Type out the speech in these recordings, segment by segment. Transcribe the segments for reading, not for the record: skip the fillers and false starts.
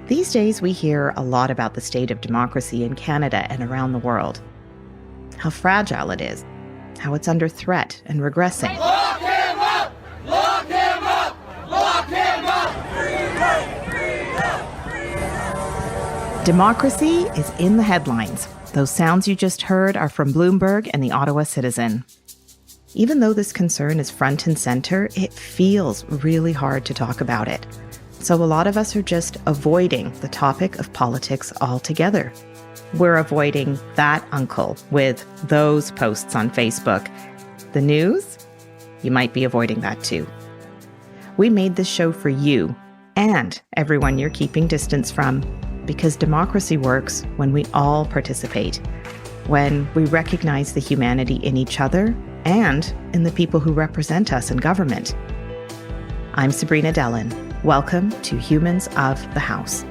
These days, we hear a lot about the state of democracy in Canada and around the world. How fragile it is, how it's under threat and regressing. Lock him up! Lock him up! Lock him up! Democracy is in the headlines. Those sounds you just heard are from Bloomberg and the Ottawa Citizen. Even though this concern is front and center, it feels really hard to talk about it. So a lot of us are just avoiding the topic of politics altogether. We're avoiding that uncle with those posts on Facebook. The news? You might be avoiding that too. We made this show for you and everyone you're keeping distance from, because democracy works when we all participate, when we recognize the humanity in each other and in the people who represent us in government. I'm Sabrina Dellin. Welcome to Humans of the House.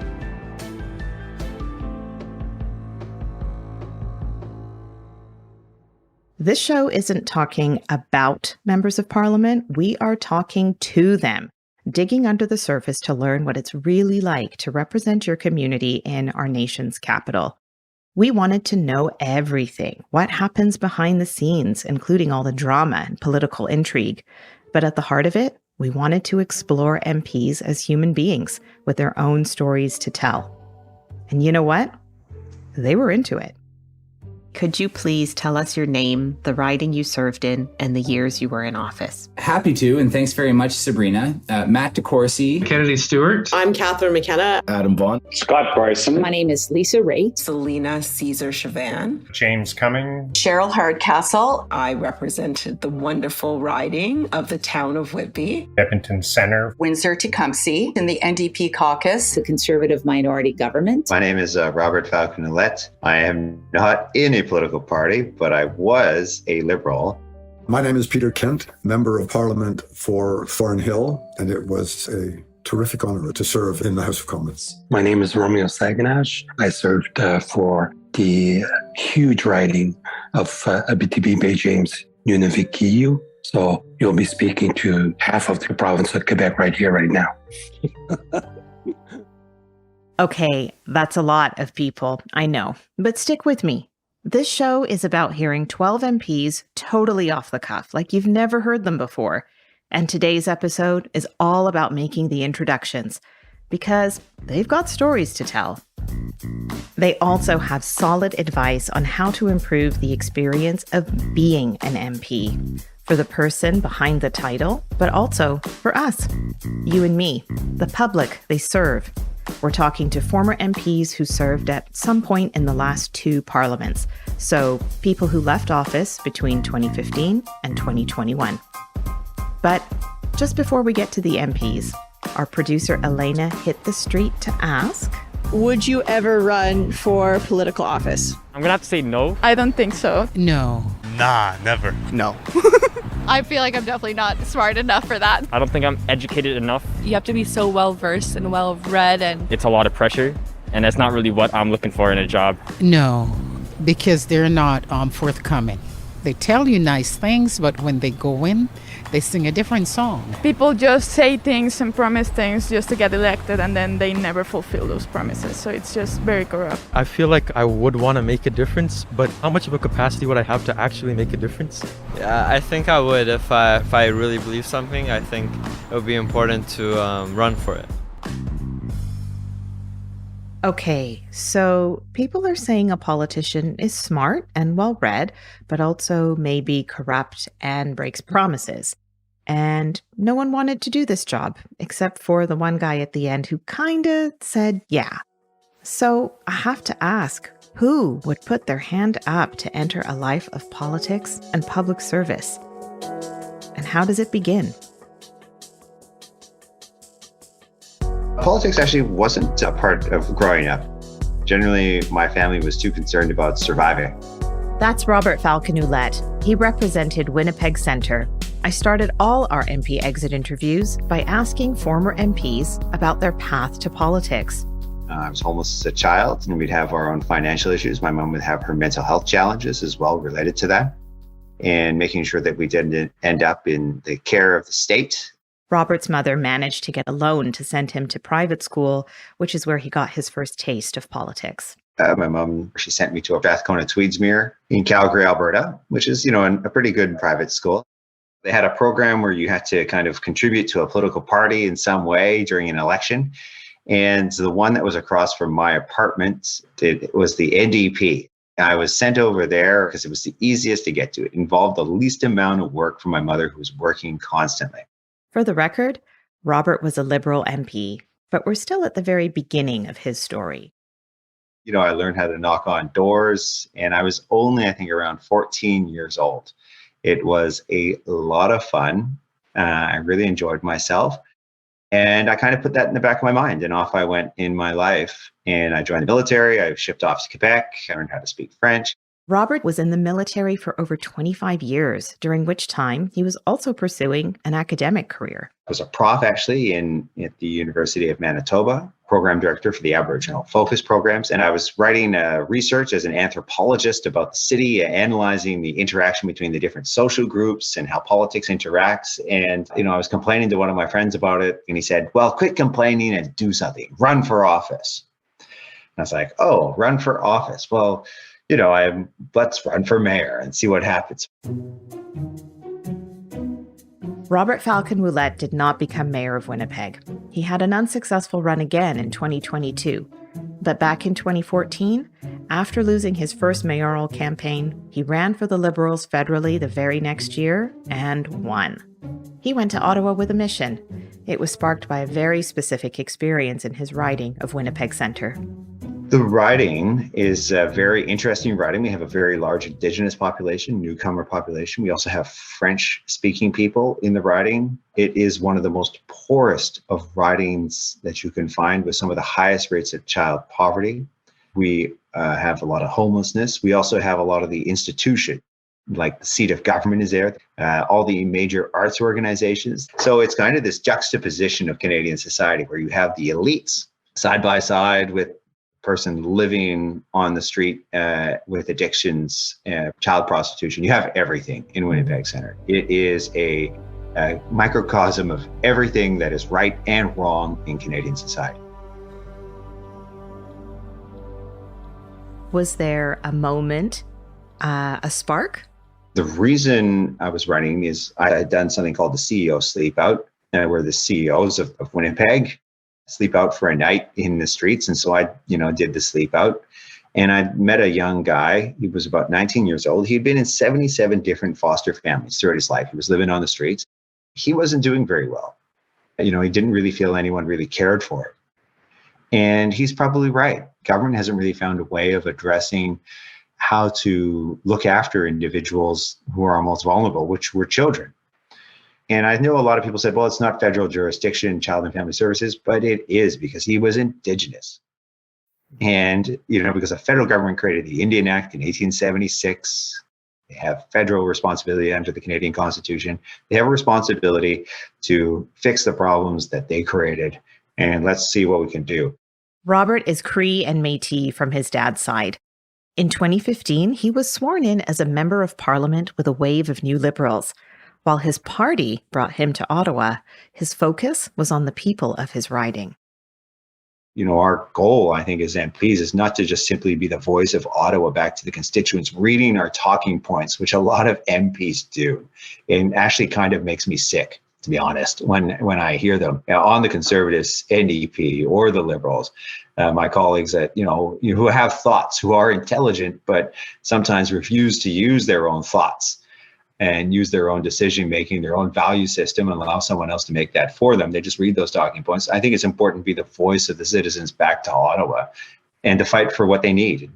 This show isn't talking about members of parliament. We are talking to them, digging under the surface to learn what it's really like to represent your community in our nation's capital. We wanted to know everything, what happens behind the scenes, including all the drama and political intrigue. But at the heart of it, we wanted to explore MPs as human beings with their own stories to tell. And you know what? They were into it. Could you please tell us your name, the riding you served in, and the years you were in office? Happy to, and thanks very much, Sabrina. Matt DeCourcy. Kennedy Stewart. I'm Catherine McKenna. Adam Vaughn. Scott Bryson. My name is Lisa Ray. Selena Caesar Chavan. James Cumming. Cheryl Hardcastle. I represented the wonderful riding of the town of Whitby. Edmonton Centre. Windsor Tecumseh in the NDP caucus. The Conservative minority government. My name is Robert-Falcon Ouellette. I am not in a political party, but I was a Liberal. My name is Peter Kent, Member of Parliament for Thornhill, and it was a terrific honour to serve in the House of Commons. My name is Romeo Saganash. I served for the huge riding of Abitibi-Baie James-Nunavik-Eeyou. So you'll be speaking to half of the province of Quebec right here, right now. Okay, that's a lot of people, I know, but stick with me. This show is about hearing 12 MPs totally off the cuff, like you've never heard them before. And today's episode is all about making the introductions, because they've got stories to tell. They also have solid advice on how to improve the experience of being an MP, for the person behind the title, but also for us, you and me, the public they serve. We're talking to former MPs who served at some point in the last two parliaments, so people who left office between 2015 and 2021. But just before we get to the MPs, our producer Elena hit the street to ask, would you ever run for political office? I'm gonna have to say no. I don't think so. No. Nah, never. No. I feel like I'm definitely not smart enough for that. I don't think I'm educated enough. You have to be so well-versed and well-read, and it's a lot of pressure, and that's not really what I'm looking for in a job. No, because they're not forthcoming. They tell you nice things, but when they go in, they sing a different song. People just say things and promise things just to get elected, and then they never fulfill those promises. So it's just very corrupt. I feel like I would want to make a difference, but how much of a capacity would I have to actually make a difference? Yeah, I think I would. If I really believe something, I think it would be important to run for it. Okay, so people are saying a politician is smart and well-read, but also maybe corrupt and breaks promises. And no one wanted to do this job, except for the one guy at the end who kinda said yeah. So I have to ask, who would put their hand up to enter a life of politics and public service? And how does it begin? Politics actually wasn't a part of growing up. Generally, my family was too concerned about surviving. That's Robert-Falcon Ouellette. He represented Winnipeg Centre. I started all our MP exit interviews by asking former MPs about their path to politics. I was homeless as a child, and we'd have our own financial issues. My mom would have her mental health challenges as well related to that. And making sure that we didn't end up in the care of the state Robert's mother managed to get a loan to send him to private school, which is where he got his first taste of politics. My mom, she sent me to a Strathcona Tweedsmuir in Calgary, Alberta, which is, a pretty good private school. They had a program where you had to kind of contribute to a political party in some way during an election. And the one that was across from my apartment, it was the NDP. I was sent over there because it was the easiest to get to. It involved the least amount of work for my mother, who was working constantly. For the record, Robert was a Liberal MP, but we're still at the very beginning of his story. I learned how to knock on doors, and I was only, I think, around 14 years old. It was a lot of fun. I really enjoyed myself. And I kind of put that in the back of my mind, and off I went in my life. And I joined the military. I shipped off to Quebec. I learned how to speak French. Robert was in the military for over 25 years, during which time he was also pursuing an academic career. I was a prof, actually, at the University of Manitoba, program director for the Aboriginal Focus programs. And I was writing research as an anthropologist about the city, analyzing the interaction between the different social groups and how politics interacts. And, I was complaining to one of my friends about it. And he said, well, quit complaining and do something. Run for office. And I was like, oh, run for office. Well, let's run for mayor and see what happens. Robert-Falcon Ouellette did not become mayor of Winnipeg. He had an unsuccessful run again in 2022. But back in 2014, after losing his first mayoral campaign, he ran for the Liberals federally the very next year and won. He went to Ottawa with a mission. It was sparked by a very specific experience in his riding of Winnipeg Centre. The riding is a very interesting riding. We have a very large Indigenous population, newcomer population. We also have French-speaking people in the riding. It is one of the most poorest of ridings that you can find, with some of the highest rates of child poverty. We have a lot of homelessness. We also have a lot of the institution, like the seat of government is there, all the major arts organizations. So it's kind of this juxtaposition of Canadian society where you have the elites side by side with person living on the street with addictions, child prostitution. You have everything in Winnipeg Centre. It is a microcosm of everything that is right and wrong in Canadian society. Was there a moment, a spark? The reason I was running is I had done something called the CEO Sleep Out, where the CEOs of Winnipeg sleep out for a night in the streets. And so I, did the sleep out. And I met a young guy. He was about 19 years old. He'd been in 77 different foster families throughout his life. He was living on the streets. He wasn't doing very well. He didn't really feel anyone really cared for him. And he's probably right. Government hasn't really found a way of addressing how to look after individuals who are most vulnerable, which were children. And I know a lot of people said, well, it's not federal jurisdiction, Child and Family Services, but it is, because he was Indigenous. And, because the federal government created the Indian Act in 1876, they have federal responsibility under the Canadian Constitution. They have a responsibility to fix the problems that they created. And let's see what we can do. Robert is Cree and Métis from his dad's side. In 2015, he was sworn in as a member of Parliament with a wave of new Liberals. While his party brought him to Ottawa, his focus was on the people of his riding. Our goal, I think, as MPs is not to just simply be the voice of Ottawa back to the constituents, reading our talking points, which a lot of MPs do. And actually kind of makes me sick, to be honest, when I hear them on the Conservatives, NDP, or the Liberals. My colleagues that, who have thoughts, who are intelligent, but sometimes refuse to use their own thoughts and use their own decision-making, their own value system, and allow someone else to make that for them. They just read those talking points. I think it's important to be the voice of the citizens back to Ottawa and to fight for what they need.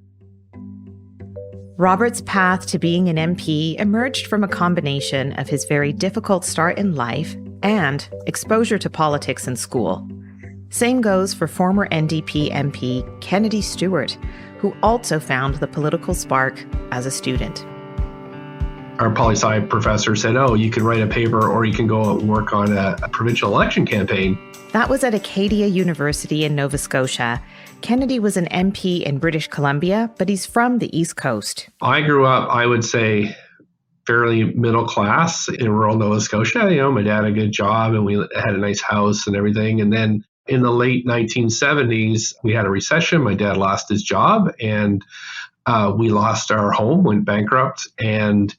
Robert's path to being an MP emerged from a combination of his very difficult start in life and exposure to politics in school. Same goes for former NDP MP Kennedy Stewart, who also found the political spark as a student. Our poli-sci professor said, oh, you can write a paper or you can go work on a provincial election campaign. That was at Acadia University in Nova Scotia. Kennedy was an MP in British Columbia, but he's from the East Coast. I grew up, I would say, fairly middle class in rural Nova Scotia. My dad had a good job and we had a nice house and everything. And then in the late 1970s, we had a recession. My dad lost his job and we lost our home, went bankrupt. And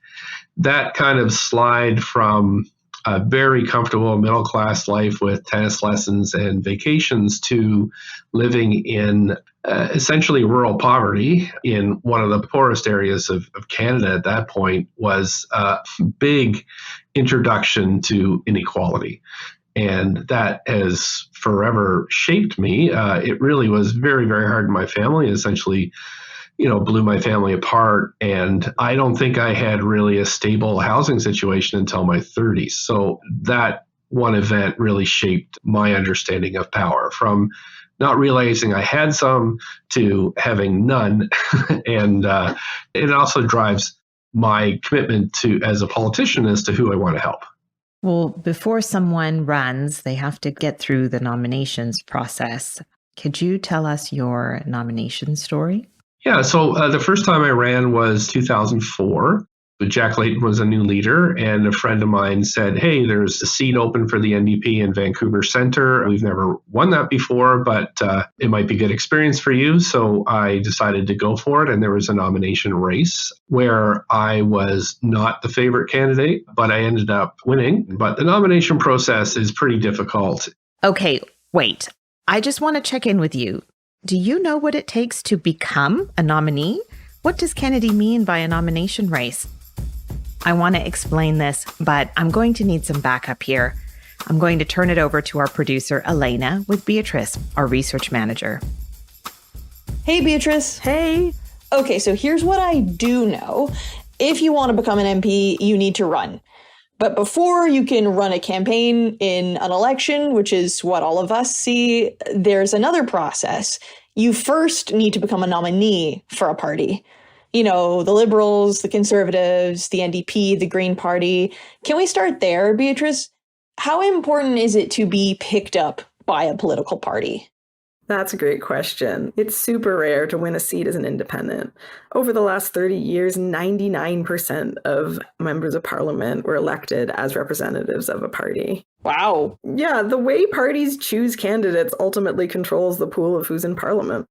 that kind of slide from a very comfortable middle class life with tennis lessons and vacations to living in essentially rural poverty in one of the poorest areas of Canada at that point was a big introduction to inequality. And that has forever shaped me. It really was very, very hard in my family, essentially, blew my family apart. And I don't think I had really a stable housing situation until my 30s. So that one event really shaped my understanding of power, from not realizing I had some to having none. And it also drives my commitment to, as a politician, as to who I want to help. Well, before someone runs, they have to get through the nominations process. Could you tell us your nomination story? Yeah, so the first time I ran was 2004. Jack Layton was a new leader, and a friend of mine said, hey, there's a seat open for the NDP in Vancouver Centre. We've never won that before, but it might be a good experience for you. So I decided to go for it, and there was a nomination race where I was not the favorite candidate, but I ended up winning. But the nomination process is pretty difficult. Okay, wait. I just want to check in with you. Do you know what it takes to become a nominee? What does Kennedy mean by a nomination race? I want to explain this, but I'm going to need some backup here. I'm going to turn it over to our producer, Elena, with Beatrice, our research manager. Hey, Beatrice. Hey. Okay, so here's what I do know. If you want to become an MP, you need to run. But before you can run a campaign in an election, which is what all of us see, there's another process. You first need to become a nominee for a party. The Liberals, the Conservatives, the NDP, the Green Party. Can we start there, Beatrice? How important is it to be picked up by a political party? That's a great question. It's super rare to win a seat as an independent. Over the last 30 years, 99% of members of parliament were elected as representatives of a party. Wow. Yeah, the way parties choose candidates ultimately controls the pool of who's in parliament.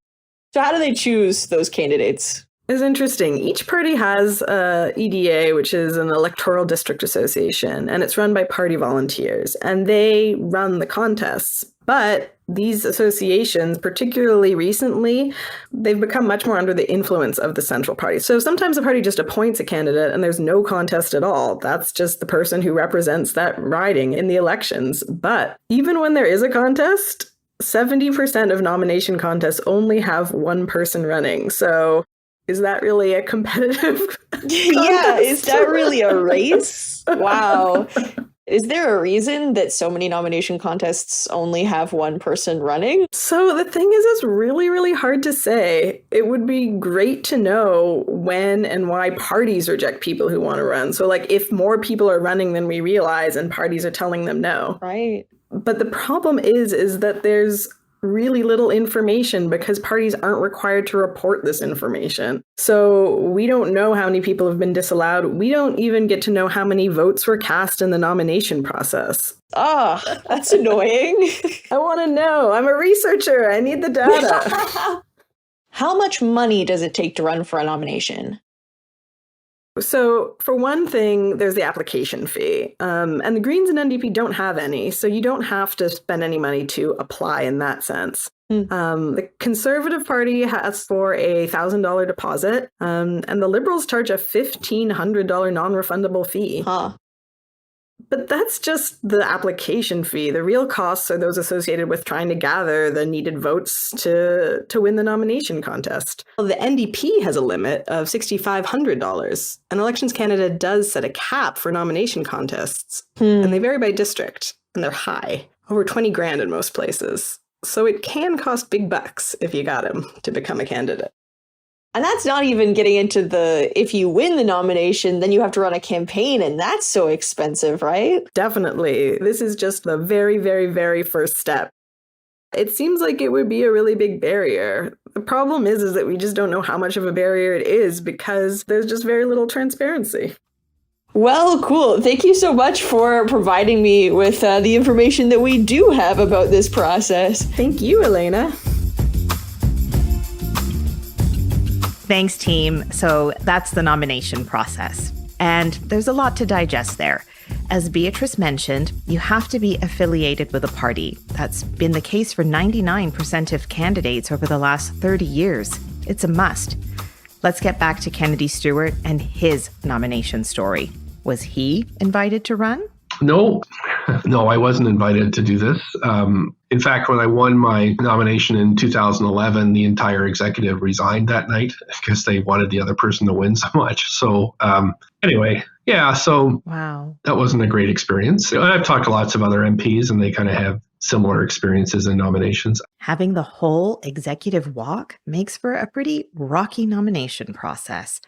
So how do they choose those candidates? It's interesting. Each party has a EDA, which is an electoral district association, and it's run by party volunteers, and they run the contests. But these associations, particularly recently, they've become much more under the influence of the central party. So sometimes a party just appoints a candidate and there's no contest at all. That's just the person who represents that riding in the elections. But even when there is a contest, 70% of nomination contests only have one person running. So is that really a competitive Yeah, is that really a race? Wow. Is there a reason that so many nomination contests only have one person running? So the thing is, it's really, really hard to say. It would be great to know when and why parties reject people who want to run. So if more people are running than we realize and parties are telling them no. Right. But the problem is that there's really little information because parties aren't required to report this information. So we don't know how many people have been disallowed. We don't even get to know how many votes were cast in the nomination process. Ah, that's annoying. I want to know. I'm a researcher. I need the data. How much money does it take to run for a nomination? So for one thing, there's the application fee. And the Greens and NDP don't have any, so you don't have to spend any money to apply in that sense. The Conservative Party asks for a $1,000 deposit, and the Liberals charge a $1,500 non-refundable fee. Huh. But that's just the application fee. The real costs are those associated with trying to gather the needed votes to win the nomination contest. Well, the NDP has a limit of $6,500, and Elections Canada does set a cap for nomination contests, and they vary by district, and they're high, over 20 grand in most places. So it can cost big bucks if you got him to become a candidate. And that's not even getting into if you win the nomination, then you have to run a campaign, and that's so expensive, right? Definitely. This is just the very, very, very first step. It seems like it would be a really big barrier. The problem is that we just don't know how much of a barrier it is because there's just very little transparency. Well, cool. Thank you so much for providing me with the information that we do have about this process. Thank you, Elena. Thanks, team. So that's the nomination process. And there's a lot to digest there. As Beatrice mentioned, you have to be affiliated with a party. That's been the case for 99% of candidates over the last 30 years. It's a must. Let's get back to Kennedy Stewart and his nomination story. Was he invited to run? No, I wasn't invited to do this. In fact, when I won my nomination in 2011, the entire executive resigned that night because they wanted the other person to win so much. So anyway, yeah, so wow, that wasn't a great experience. I've talked to lots of other MPs and they kind of have similar experiences in nominations. Having the whole executive walk makes for a pretty rocky nomination process.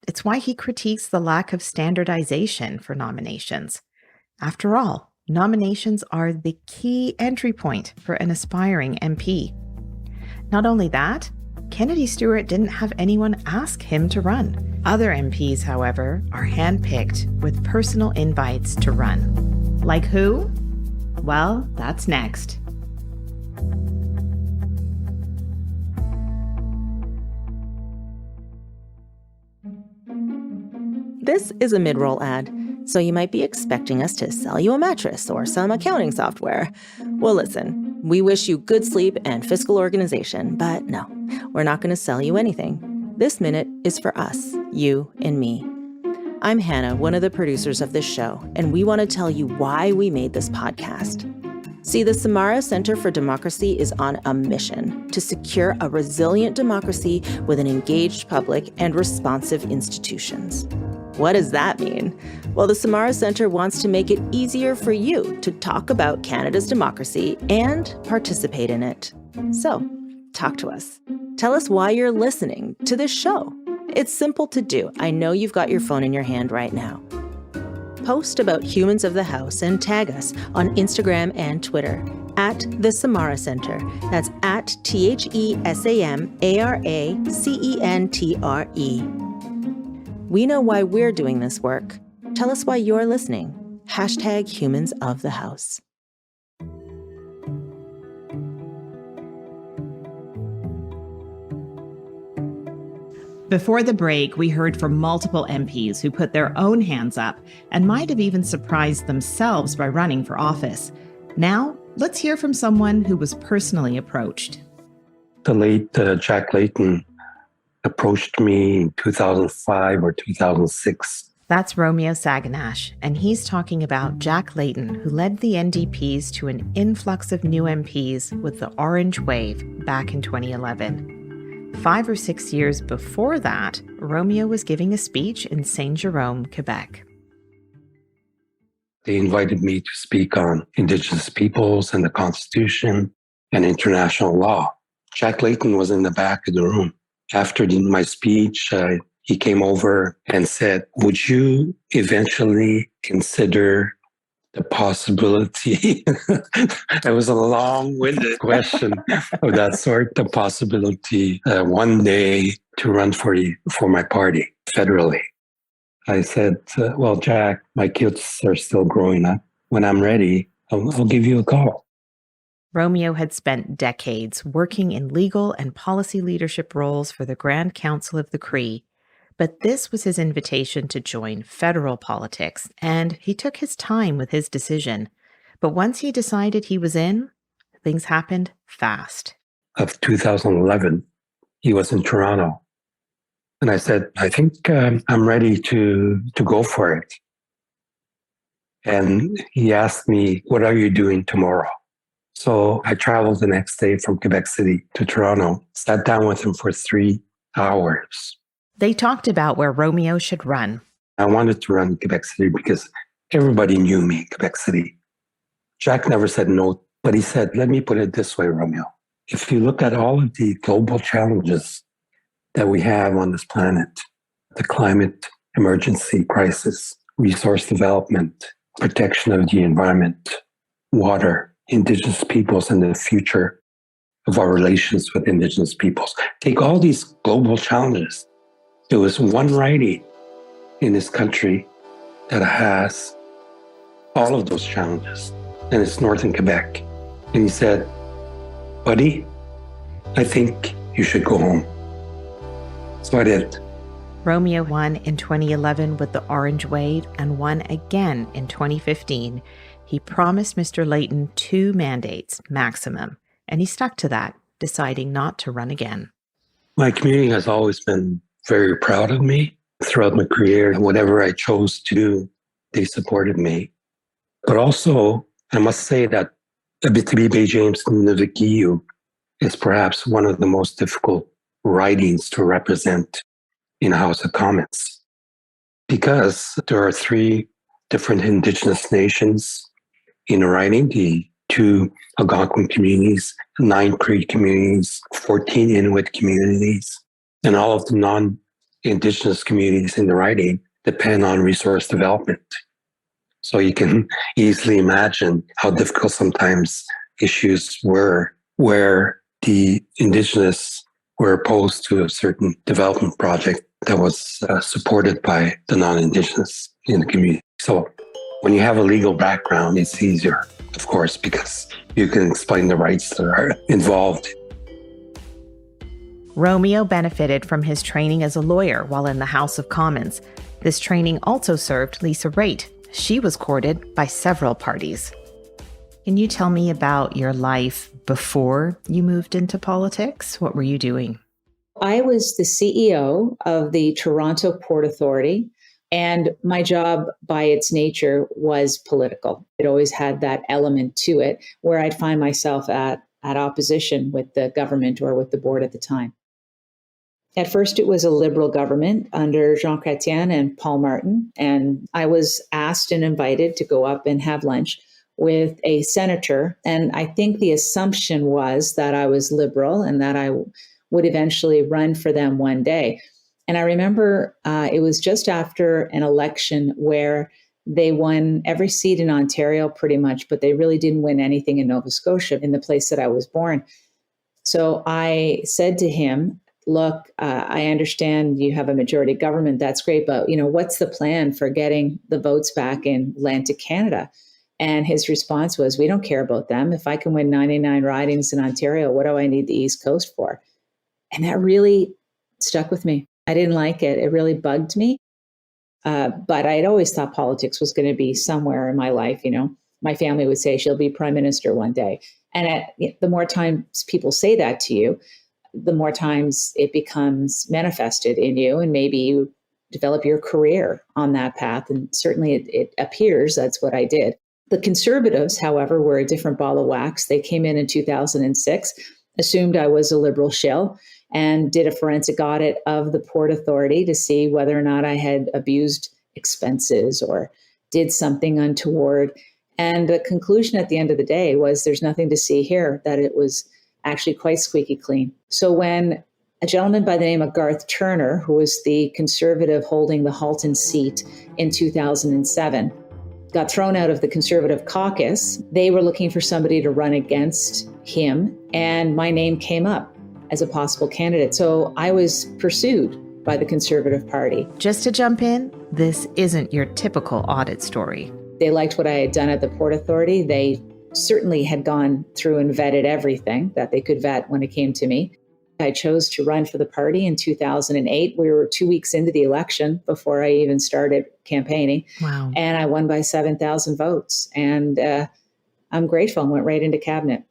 It's why he critiques the lack of standardization for nominations. After all, nominations are the key entry point for an aspiring MP. Not only that, Kennedy Stewart didn't have anyone ask him to run. Other MPs, however, are handpicked with personal invites to run. Like who? Well, that's next. This is a mid-roll ad, so you might be expecting us to sell you a mattress or some accounting software. Well, listen, we wish you good sleep and fiscal organization, but no, we're not going to sell you anything. This minute is for us, you and me. I'm Hannah, one of the producers of this show, and we want to tell you why we made this podcast. See, the Samara Center for Democracy is on a mission to secure a resilient democracy with an engaged public and responsive institutions. What does that mean? Well, the Samara Center wants to make it easier for you to talk about Canada's democracy and participate in it. So, talk to us. Tell us why you're listening to this show. It's simple to do. I know you've got your phone in your hand right now. Post about Humans of the House and tag us on Instagram and Twitter at the Samara Center. That's at TheSamaraCentre. We know why we're doing this work. Tell us why you're listening. #Humans of the House. Before the break, we heard from multiple MPs who put their own hands up and might have even surprised themselves by running for office. Now, let's hear from someone who was personally approached. The late Jack Layton approached me in 2005 or 2006. That's Romeo Saganash, and he's talking about Jack Layton, who led the NDPs to an influx of new MPs with the Orange Wave back in 2011. 5 or 6 years before that, Romeo was giving a speech in Saint-Jérôme, Quebec. They invited me to speak on Indigenous peoples and the Constitution and international law. Jack Layton was in the back of the room. After my speech, he came over and said, would you eventually consider the possibility? It was a long-winded question of that sort, the possibility one day to run for my party federally. I said, well, Jack, my kids are still growing up. When I'm ready, I'll give you a call. Romeo had spent decades working in legal and policy leadership roles for the Grand Council of the Cree, but this was his invitation to join federal politics, and he took his time with his decision. But once he decided he was in, things happened fast. Of 2011, he was in Toronto. And I said, I think I'm ready to go for it. And he asked me, what are you doing tomorrow? So I traveled the next day from Quebec City to Toronto, sat down with him for 3 hours. They talked about where Romeo should run. I wanted to run Quebec City because everybody knew me in Quebec City. Jack never said no, but he said, let me put it this way, Romeo. If you look at all of the global challenges that we have on this planet, the climate emergency crisis, resource development, protection of the environment, water, Indigenous peoples, and the future of our relations with Indigenous peoples. Take all these global challenges. There was one righty in this country that has all of those challenges, and it's northern Quebec. And he said, buddy, I think you should go home. So I did. Romeo won in 2011 with the Orange Wave and won again in 2015. He promised Mr. Layton 2 mandates maximum, and he stuck to that, deciding not to run again. My community has always been very proud of me throughout my career. Whatever I chose to do, they supported me. But also, I must say that Abitibi-Baie James-Nunavik-Eeyou is perhaps one of the most difficult ridings to represent in House of Commons, because there are 3 different Indigenous nations in the riding, the 2 Algonquin communities, 9 Cree communities, 14 Inuit communities, and all of the non-Indigenous communities in the riding depend on resource development. So you can easily imagine how difficult sometimes issues were where the Indigenous were opposed to a certain development project that was supported by the non-Indigenous in the community. So when you have a legal background, it's easier, of course, because you can explain the rights that are involved. Romeo benefited from his training as a lawyer while in the House of Commons. This training also served Lisa Raitt. She was courted by several parties. Can you tell me about your life before you moved into politics? What were you doing? I was the CEO of the Toronto Port Authority, and my job by its nature was political. It always had that element to it where I'd find myself at opposition with the government or with the board at the time. At first, it was a Liberal government under Jean Chrétien and Paul Martin, and I was asked and invited to go up and have lunch with a senator. And I think the assumption was that I was Liberal and that I would eventually run for them one day. And I remember it was just after an election where they won every seat in Ontario pretty much, but they really didn't win anything in Nova Scotia, in the place that I was born. So I said to him, look, I understand you have a majority government. That's great. But, what's the plan for getting the votes back in Atlantic Canada? And his response was, we don't care about them. If I can win 99 ridings in Ontario, what do I need the East Coast for? And that really stuck with me. I didn't like it. It really bugged me. But I'd always thought politics was going to be somewhere in my life. My family would say she'll be prime minister one day. And the more times people say that to you, the more times it becomes manifested in you, and maybe you develop your career on that path. And certainly it appears that's what I did. The Conservatives, however, were a different ball of wax. They came in 2006, assumed I was a Liberal shill, and did a forensic audit of the Port Authority to see whether or not I had abused expenses or did something untoward. And the conclusion at the end of the day was there's nothing to see here, that it was actually quite squeaky clean. So when a gentleman by the name of Garth Turner, who was the Conservative holding the Halton seat in 2007, got thrown out of the Conservative caucus, they were looking for somebody to run against him, and my name came up as a possible candidate. So I was pursued by the Conservative Party. Just to jump in, this isn't your typical audit story. They liked what I had done at the Port Authority. They certainly had gone through and vetted everything that they could vet when it came to me. I chose to run for the party in 2008. We were 2 weeks into the election before I even started campaigning. Wow. And I won by 7,000 votes. And I'm grateful and went right into cabinet.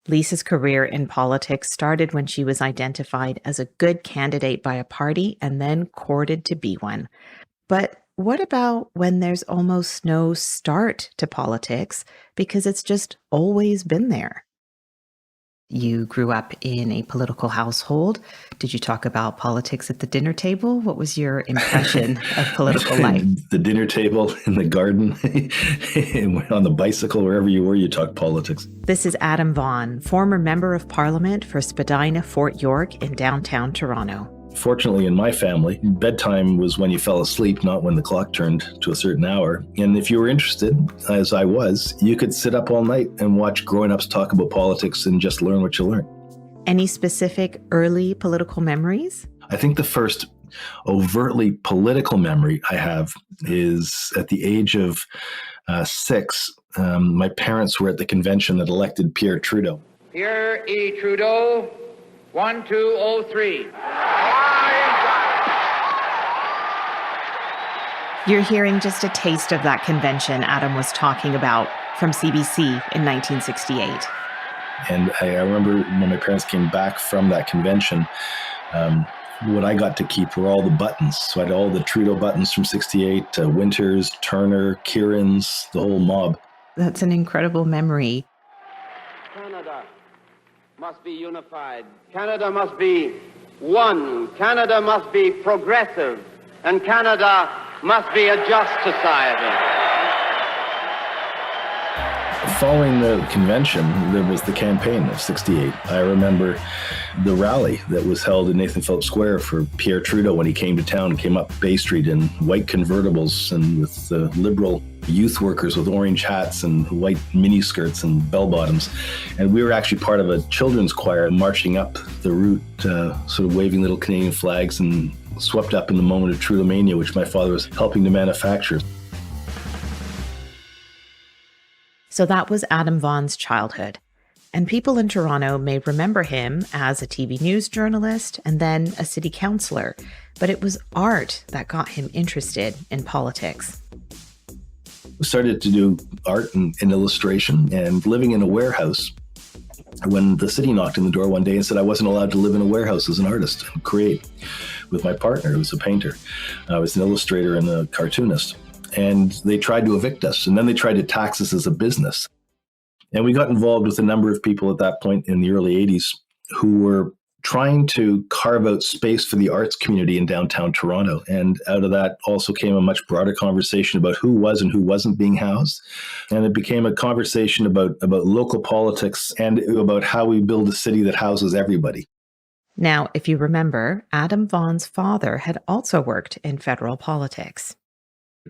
Lisa's career in politics started when she was identified as a good candidate by a party and then courted to be one. But what about when there's almost no start to politics because it's just always been there? You grew up in a political household. Did you talk about politics at the dinner table? What was your impression of political life? The dinner table, in the garden, on the bicycle, wherever you were, you talked politics. This is Adam Vaughan, former member of Parliament for Spadina, Fort York in downtown Toronto. Fortunately, in my family, bedtime was when you fell asleep, not when the clock turned to a certain hour. And if you were interested, as I was, you could sit up all night and watch grown-ups talk about politics and just learn what you learn. Any specific early political memories? I think the first overtly political memory I have is at the age of 6, my parents were at the convention that elected Pierre Trudeau. Pierre E. Trudeau, 1203. You're hearing just a taste of that convention Adam was talking about from CBC in 1968. And I remember when my parents came back from that convention, what I got to keep were all the buttons. So I had all the Trudeau buttons from 68, Winters, Turner, Kieran's, the whole mob. That's an incredible memory. Canada must be unified. Canada must be one. Canada must be progressive. And Canada must be a just society. Following the convention, there was the campaign of 68. I remember the rally that was held in Nathan Phillips Square for Pierre Trudeau when he came to town and came up Bay Street in white convertibles and with Liberal youth workers with orange hats and white miniskirts and bell-bottoms. And we were actually part of a children's choir marching up the route, sort of waving little Canadian flags and swept up in the moment of Trudeau-mania, which my father was helping to manufacture. So that was Adam Vaughan's childhood. And people in Toronto may remember him as a TV news journalist and then a city councillor. But it was art that got him interested in politics. Started to do art and illustration and living in a warehouse when the city knocked on the door one day and said I wasn't allowed to live in a warehouse as an artist and create with my partner, who was a painter. I was an illustrator and a cartoonist. And they tried to evict us, and then they tried to tax us as a business. And we got involved with a number of people at that point in the early 80s who were trying to carve out space for the arts community in downtown Toronto. And out of that also came a much broader conversation about who was and who wasn't being housed. And it became a conversation about local politics and about how we build a city that houses everybody. Now, if you remember, Adam Vaughan's father had also worked in federal politics.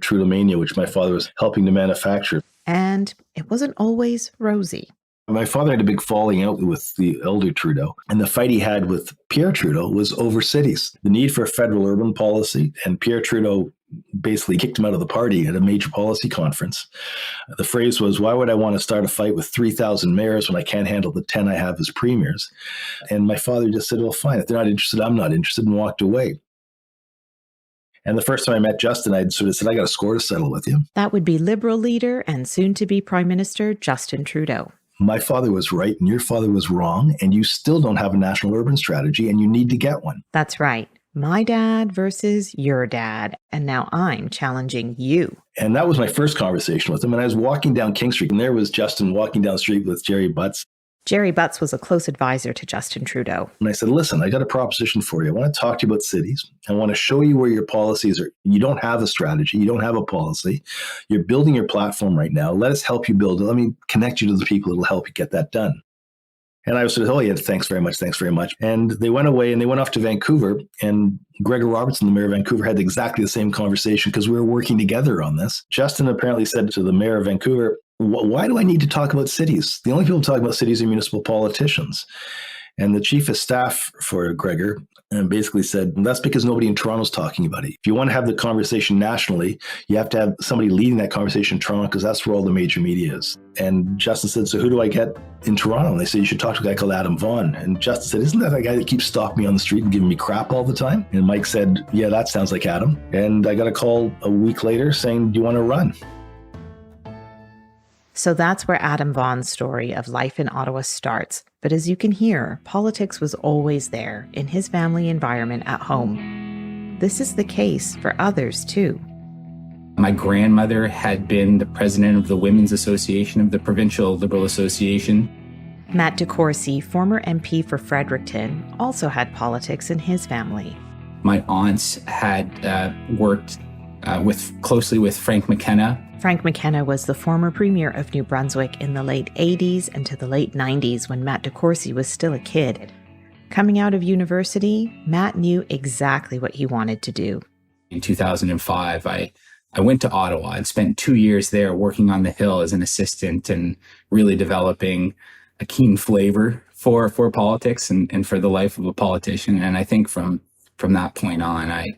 Trudeau-mania, which my father was helping to manufacture. And it wasn't always rosy. My father had a big falling out with the elder Trudeau, and the fight he had with Pierre Trudeau was over cities, the need for a federal urban policy, and Pierre Trudeau basically kicked him out of the party at a major policy conference. The phrase was, why would I want to start a fight with 3,000 mayors when I can't handle the 10 I have as premiers? And my father just said, well, fine, if they're not interested, I'm not interested, and walked away. And the first time I met Justin, I sort of said, I got a score to settle with you. That would be Liberal leader and soon-to-be Prime Minister Justin Trudeau. My father was right and your father was wrong, and you still don't have a national urban strategy, and you need to get one. That's right. My dad versus your dad. And now I'm challenging you. And that was my first conversation with him. And I was walking down King Street, and there was Justin walking down the street with Jerry Butts. Jerry Butts was a close advisor to Justin Trudeau. And I said, listen, I got a proposition for you. I want to talk to you about cities. I want to show you where your policies are. You don't have a strategy. You don't have a policy. You're building your platform right now. Let us help you build it. Let me connect you to the people that will help you get that done. And I said, oh, yeah, thanks very much. Thanks very much. And they went away and they went off to Vancouver. And Gregor Robertson, the mayor of Vancouver, had exactly the same conversation because we were working together on this. Justin apparently said to the mayor of Vancouver, why do I need to talk about cities? The only people who talk about cities are municipal politicians. And the chief of staff for Gregor basically said, that's because nobody in Toronto is talking about it. If you want to have the conversation nationally, you have to have somebody leading that conversation in Toronto because that's where all the major media is. And Justin said, so who do I get in Toronto? And they said, you should talk to a guy called Adam Vaughan. And Justin said, isn't that a guy that keeps stopping me on the street and giving me crap all the time? And Mike said, yeah, that sounds like Adam. And I got a call a week later saying, do you want to run? So that's where Adam Vaughan's story of life in Ottawa starts. But as you can hear, politics was always there in his family environment at home. This is the case for others too. My grandmother had been the president of the Women's Association of the Provincial Liberal Association. Matt DeCourcy, former MP for Fredericton, also had politics in his family. My aunts had worked closely with Frank McKenna. Frank McKenna was the former premier of New Brunswick in the late 80s and to the late 90s when Matt DeCourcy was still a kid. Coming out of university, Matt knew exactly what he wanted to do. In 2005, I went to Ottawa and spent 2 years there working on the Hill as an assistant and really developing a keen flavor for politics and for the life of a politician. And I think from from that point on, I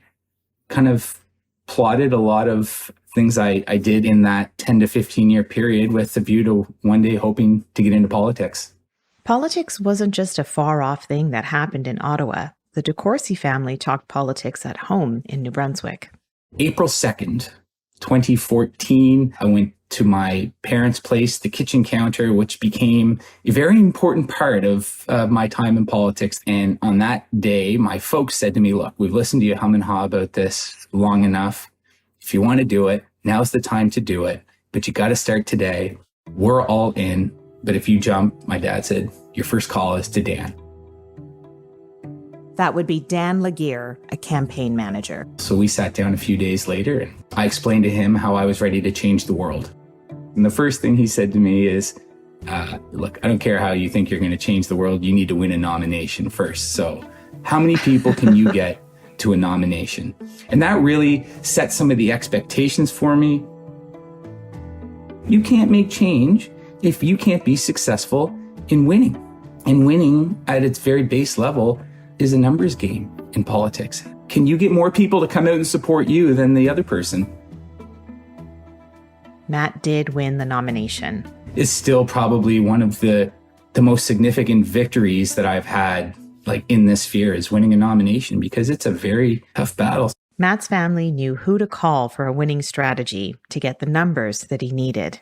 kind of plotted a lot of things I did in that 10 to 15 year period with the view to one day hoping to get into politics. Politics wasn't just a far-off thing that happened in Ottawa. The De Courcy family talked politics at home in New Brunswick. April 2nd, 2014, I went to my parents' place, the kitchen counter, which became a very important part of my time in politics. And on that day, my folks said to me, look, we've listened to you hum and haw about this long enough. If you want to do it, now's the time to do it. But you got to start today. We're all in. But if you jump, my dad said, your first call is to Dan. That would be Dan Laguerre, a campaign manager. So we sat down a few days later and I explained to him how I was ready to change the world. And the first thing he said to me is, look, I don't care how you think you're going to change the world. You need to win a nomination first. So how many people can you get to a nomination? And that really set some of the expectations for me. You can't make change if you can't be successful in winning. And winning at its very base level is a numbers game in politics. Can you get more people to come out and support you than the other person? Matt did win the nomination. It's still probably one of the most significant victories that I've had in this sphere is winning a nomination, because it's a very tough battle. Matt's family knew who to call for a winning strategy to get the numbers that he needed.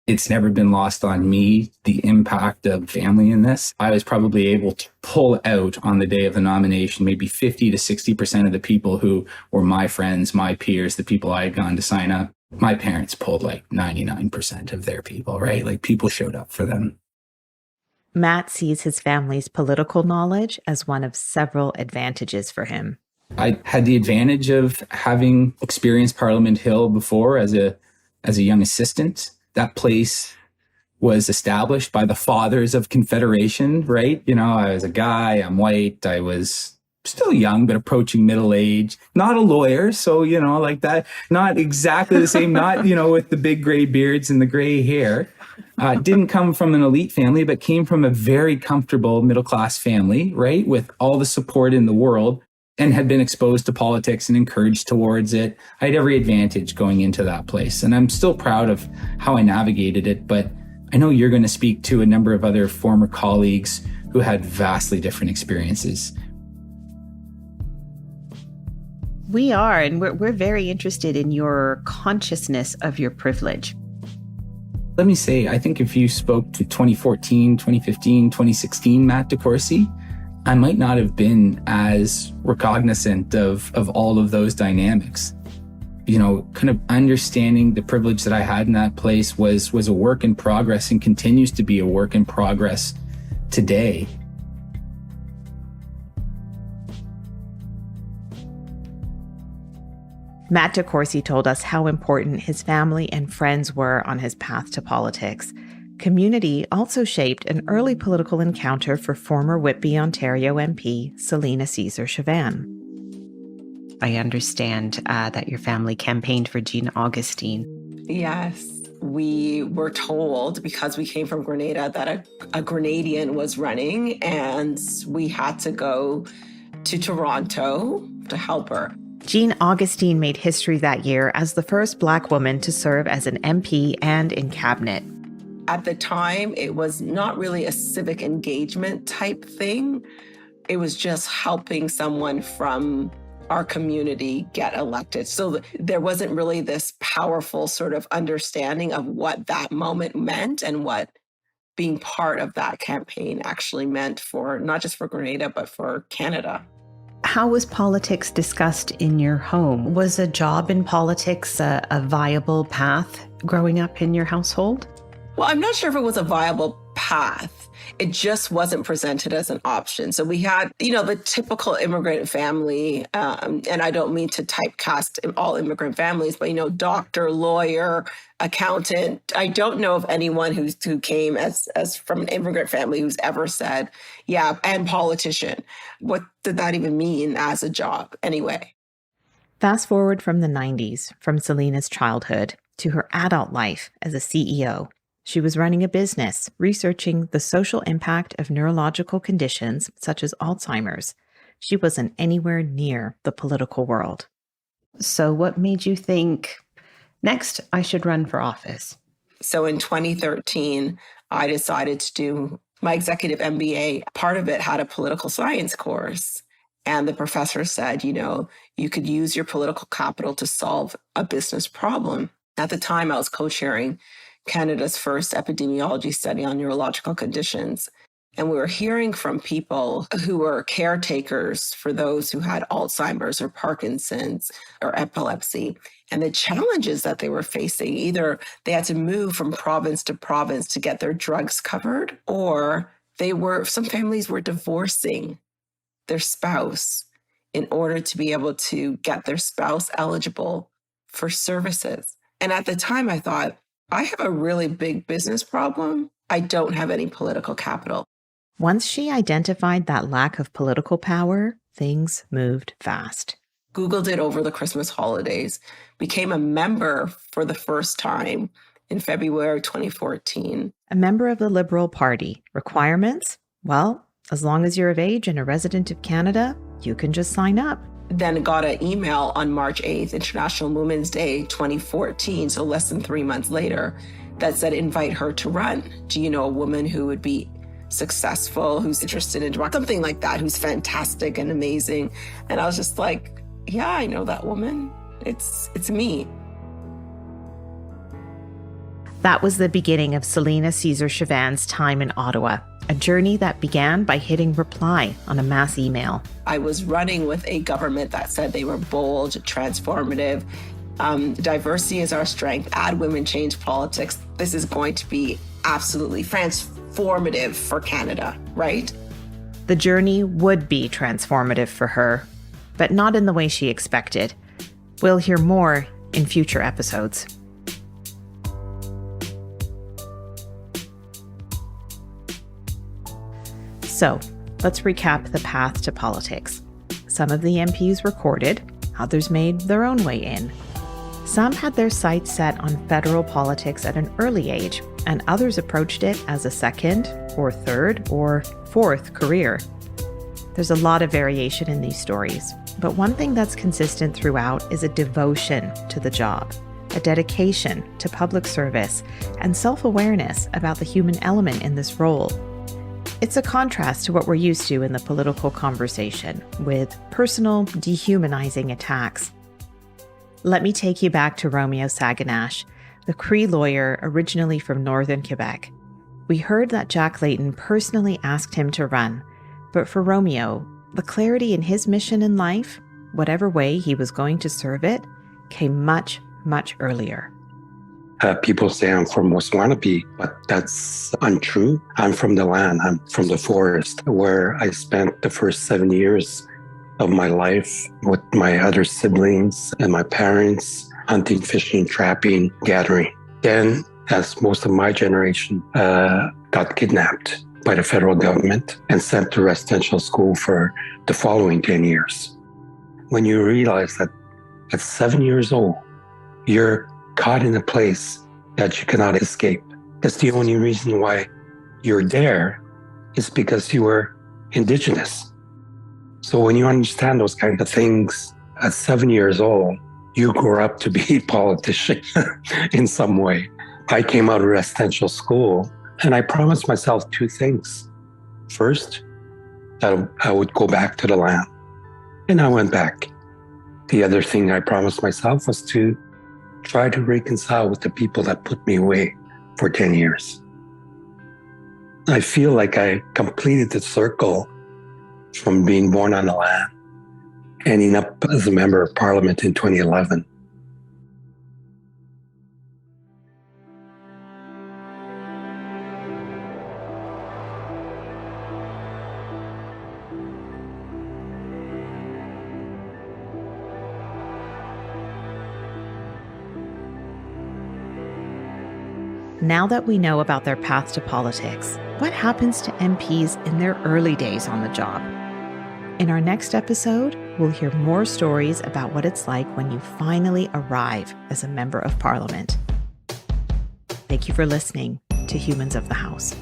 It's never been lost on me, the impact of family in this. I was probably able to pull out on the day of the nomination, maybe 50 to 60% of the people who were my friends, my peers, the people I had gone to sign up. My parents pulled 99% of their people, right? People showed up for them. Matt sees his family's political knowledge as one of several advantages for him. I had the advantage of having experienced Parliament Hill before as a young assistant. That place was established by the fathers of Confederation, right? I was a guy, I'm white, I was still young, but approaching middle age, not a lawyer. So, that, not exactly the same, not, with the big gray beards and the gray hair. Didn't come from an elite family, but came from a very comfortable middle-class family, right? With all the support in the world, and had been exposed to politics and encouraged towards it. I had every advantage going into that place. And I'm still proud of how I navigated it, but I know you're going to speak to a number of other former colleagues who had vastly different experiences. We are, and we're very interested in your consciousness of your privilege. Let me say, I think if you spoke to 2014, 2015, 2016 Matt De Courcy, I might not have been as recognizant of all of those dynamics. Kind of understanding the privilege that I had in that place was a work in progress and continues to be a work in progress today. Matt De Courcy told us how important his family and friends were on his path to politics. Community also shaped an early political encounter for former Whitby, Ontario MP Selina Caesar-Chavannes. I understand that your family campaigned for Jean Augustine. Yes, we were told, because we came from Grenada, that a Grenadian was running, and we had to go to Toronto to help her. Jean Augustine made history that year as the first Black woman to serve as an MP and in cabinet. At the time, it was not really a civic engagement type thing. It was just helping someone from our community get elected. So there wasn't really this powerful sort of understanding of what that moment meant and what being part of that campaign actually meant for not just for Grenada, but for Canada. How was politics discussed in your home? Was a job in politics a viable path growing up in your household? Well, I'm not sure if it was a viable path. It just wasn't presented as an option. So we had, the typical immigrant family, and I don't mean to typecast all immigrant families, but, doctor, lawyer, accountant. I don't know of anyone who came as from an immigrant family who's ever said, yeah, and politician. What did that even mean as a job anyway? Fast forward from the 90s, from Selina's childhood to her adult life as a CEO. She was running a business, researching the social impact of neurological conditions such as Alzheimer's. she wasn't anywhere near the political world. So what made you think, next, I should run for office? So in 2013, I decided to do my executive MBA. Part of it had a political science course. And the professor said, you could use your political capital to solve a business problem. At the time, I was co-chairing Canada's first epidemiology study on neurological conditions. And we were hearing from people who were caretakers for those who had Alzheimer's or Parkinson's or epilepsy, and the challenges that they were facing. Either they had to move from province to province to get their drugs covered, or some families were divorcing their spouse in order to be able to get their spouse eligible for services. And at the time, I thought, I have a really big business problem. I don't have any political capital. Once she identified that lack of political power, things moved fast. Googled it over the Christmas holidays, became a member for the first time in February 2014. A member of the Liberal Party. Requirements? Well, as long as you're of age and a resident of Canada, you can just sign up. Then got an email on March 8th, International Women's Day 2014, so less than 3 months later, that said, invite her to run. Do you know a woman who would be successful, who's interested in something like that, who's fantastic and amazing? And I was just like, yeah, I know that woman. It's me. That was the beginning of Selena Caesar-Chavan's time in Ottawa, a journey that began by hitting reply on a mass email. I was running with a government that said they were bold, transformative, diversity is our strength, add women, change politics. This is going to be absolutely transformative for Canada, right? The journey would be transformative for her, but not in the way she expected. We'll hear more in future episodes. So, let's recap the path to politics. Some of the MPs were courted, others made their own way in. Some had their sights set on federal politics at an early age, and others approached it as a second, or third, or fourth career. There's a lot of variation in these stories, but one thing that's consistent throughout is a devotion to the job, a dedication to public service, and self-awareness about the human element in this role. It's a contrast to what we're used to in the political conversation, with personal, dehumanizing attacks. Let me take you back to Romeo Saganash, the Cree lawyer originally from northern Quebec. We heard that Jack Layton personally asked him to run, but for Romeo, the clarity in his mission in life, whatever way he was going to serve it, came much, much earlier. People say I'm from West Winnipeg, but that's untrue. I'm from the land. I'm from the forest, where I spent the first 7 years of my life with my other siblings and my parents, hunting, fishing, trapping, gathering. Then, as most of my generation got kidnapped by the federal government and sent to residential school for the following 10 years. When you realize that at 7 years old, you're caught in a place that you cannot escape. That's the only reason why you're there, is because you were Indigenous. So when you understand those kind of things at 7 years old, you grow up to be a politician in some way. I came out of residential school and I promised myself two things. First, that I would go back to the land. And I went back. The other thing I promised myself was to try to reconcile with the people that put me away for 10 years. I feel like I completed the circle from being born on the land, ending up as a member of parliament in 2011. Now that we know about their path to politics, what happens to MPs in their early days on the job? In our next episode, we'll hear more stories about what it's like when you finally arrive as a member of parliament. Thank you for listening to Humans of the House.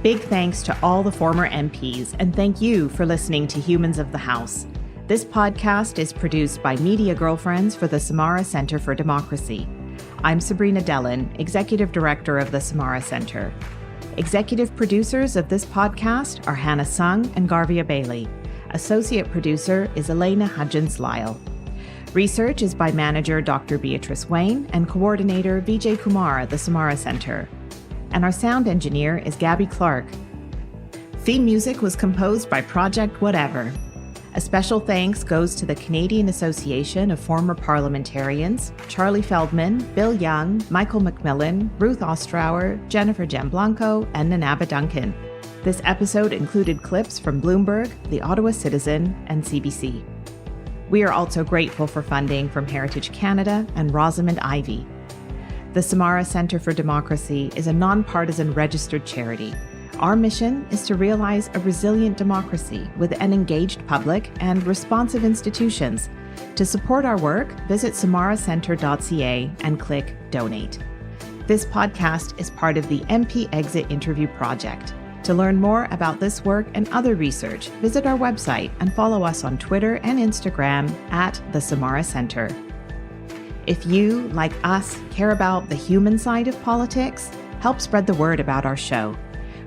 Big thanks to all the former MPs, and thank you for listening to Humans of the House. This podcast is produced by Media Girlfriends for the Samara Center for Democracy. I'm Sabrina Dellin, Executive Director of the Samara Center. Executive producers of this podcast are Hannah Sung and Garvia Bailey. Associate producer is Elena Hudgens-Lyle. Research is by manager Dr. Beatrice Wayne and coordinator Vijay Kumar at the Samara Center. And our sound engineer is Gabby Clark. Theme music was composed by Project Whatever. A special thanks goes to the Canadian Association of Former Parliamentarians, Charlie Feldman, Bill Young, Michael McMillan, Ruth Ostrower, Jennifer Gianblanco, and Nanaba Duncan. This episode included clips from Bloomberg, the Ottawa Citizen, and CBC. We are also grateful for funding from Heritage Canada and Rosamond Ivy. The Samara Center for Democracy is a nonpartisan registered charity. Our mission is to realize a resilient democracy with an engaged public and responsive institutions. To support our work, visit samaracenter.ca and click Donate. This podcast is part of the MP Exit Interview Project. To learn more about this work and other research, visit our website and follow us on Twitter and Instagram at the Samara Center. If you, like us, care about the human side of politics, help spread the word about our show.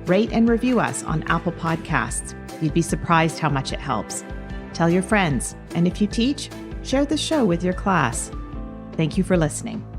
Rate and review us on Apple Podcasts. You'd be surprised how much it helps. Tell your friends, and if you teach, share the show with your class. Thank you for listening.